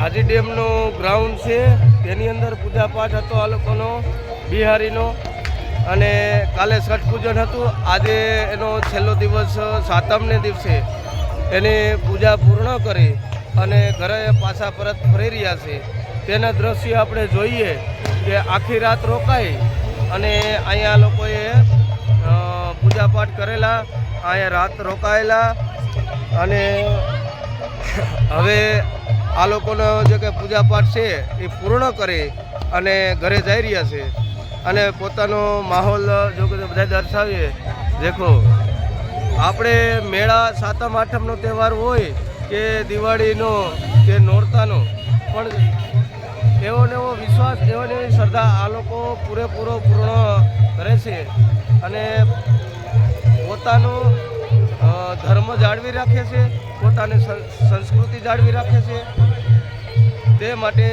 હાજી ડેમનું ગ્રાઉન્ડ છે, તેની અંદર પૂજાપાઠ હતો આ લોકોનો બિહારીનો, અને કાલે છઠ પૂજન હતું. આજે એનો છેલ્લો દિવસ સાતમને દિવસે એની પૂજા પૂર્ણ કરી અને ઘરે પાછા પરત ફરી રહ્યા છે. તેના દ્રશ્ય આપણે જોઈએ કે આખી રાત રોકાઈ અને અહીંયા લોકોએ પૂજાપાઠ કરેલા, અહીંયા રાત રોકાયેલા, અને હવે આ લોકોનો જે કે પૂજાપાઠ છે એ પૂર્ણ કરી અને ઘરે જઈ રહ્યા છે. અને પોતાનો માહોલ જો કે બધા દર્શાવીએ. દેખો, આપણે મેળા સાતમ આઠમનો તહેવાર હોય કે દિવાળીનો કે નોરતાનો, પણ એવો ને એવો વિશ્વાસ, એવો ને એવી શ્રદ્ધા આ લોકો પૂરેપૂરો પૂર્ણ કરે છે અને પોતાનું ધર્મ જાળવી રાખે છે, પોતાની સંસ્કૃતિ જાળવી રાખે છે. તે માટે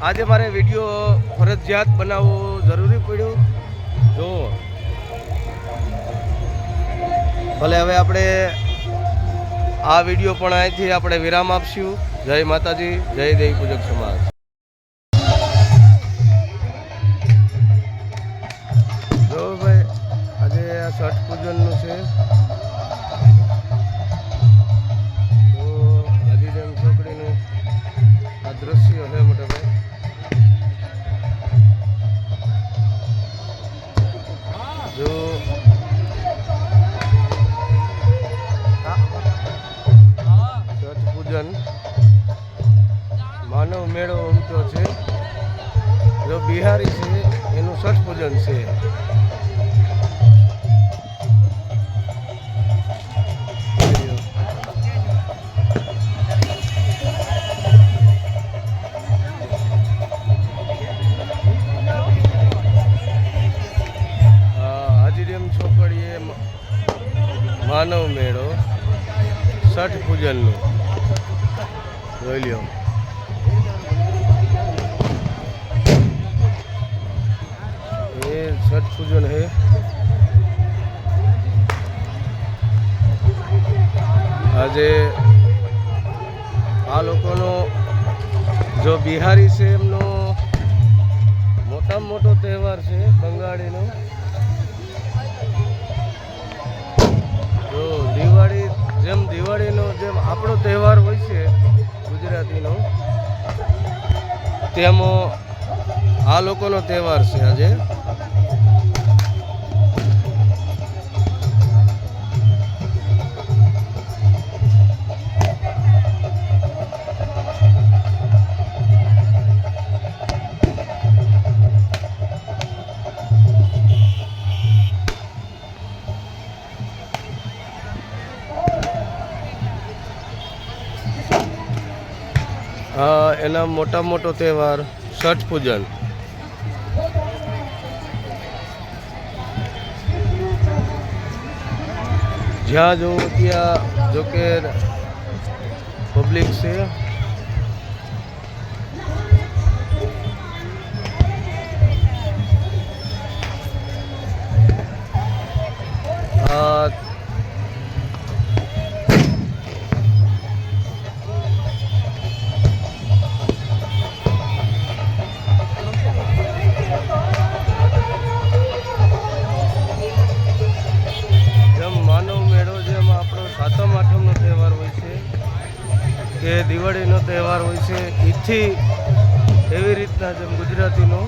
આજે મારે વિડીયો ફરજિયાત બનાવવો જરૂરી પડ્યું. જો ભલે હવે આપણે આ વિડીયો પણ અહીંથી આપણે વિરામ આપશું. જય માતાજી, જય દેવી પૂજક સમાજ. જો ભાઈ, આજે આ છઠ પૂજનનું છે. તો હાજી ડેમ ચોકડીનું આ દ્રશ્ય છે મોટા ભાઈ. જો છઠ પૂજન માનવ મેળો ઉમટ્યો છે. જો બિહારી છે એનું છઠ પૂજન છે. છોકરીએ માનવ મેળો છઠ પૂજનનું જોઈ લ્યો. એ છઠ પૂજન હે. આજે આ લોકોનો જો બિહારી છે એમનો મોટામાં મોટો તહેવાર છે બંગાળીનો. જો દિવાળી, જેમ દિવાળીનો જેમ આપણો તહેવાર હોય છે ગુજરાતીનો, તેમ આ લોકોનો તહેવાર છે આજે. એના મોટા મોટો તહેવાર છઠ પૂજન. જ્યાં જોઉં ત્યાં જોકે પબ્લિક છે. સાતમ આઠમનો તહેવાર હોય છે કે દિવાળીનો તહેવાર હોય છે, ઈથી એવી રીતના જેમ ગુજરાતીનો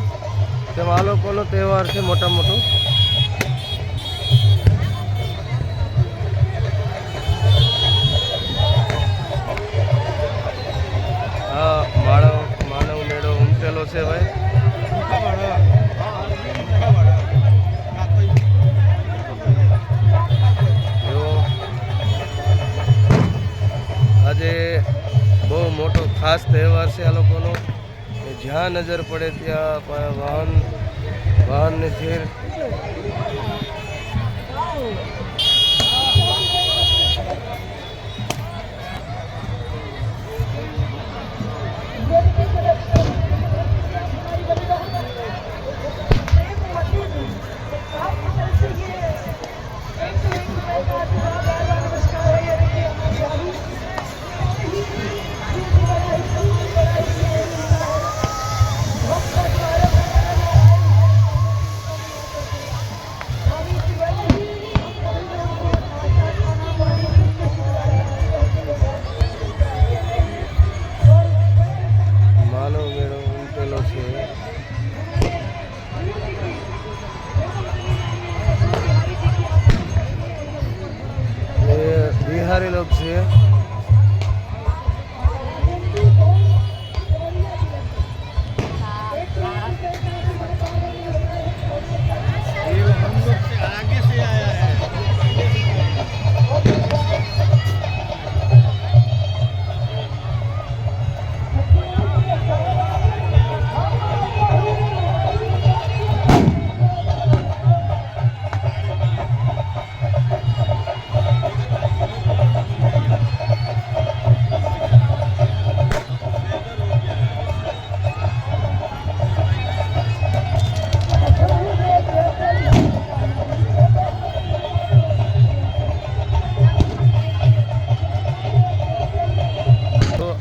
તેમ આ લોકોનો તહેવાર છે મોટા મોટો. હા, માનવ મેળો ઉમટેલો છે ભાઈ. આજે બહુ મોટો ખાસ તહેવાર છે આ લોકોનો. જ્યાં નજર પડે ત્યાં વાહનની થીર. બિહારી લોક છે.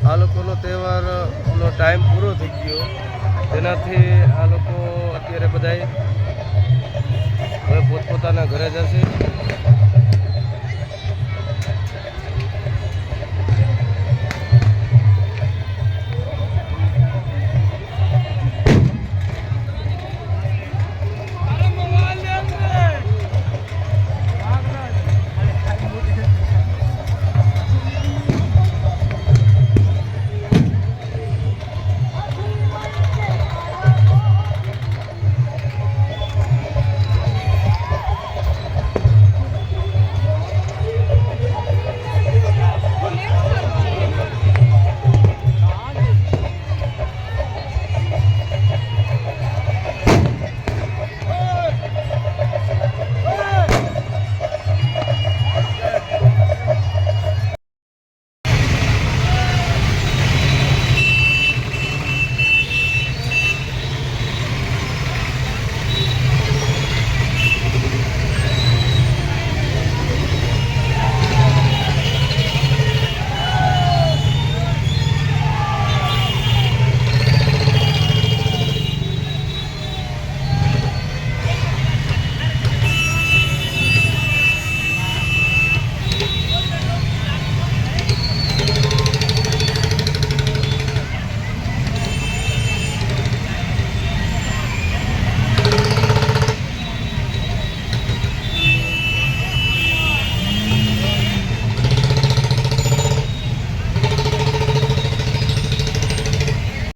આ લોકોનો તહેવારનો ટાઈમ પૂરો થઈ ગયો, તેનાથી આ લોકો અત્યારે બધાય હવે પોતપોતાના ઘરે જશે.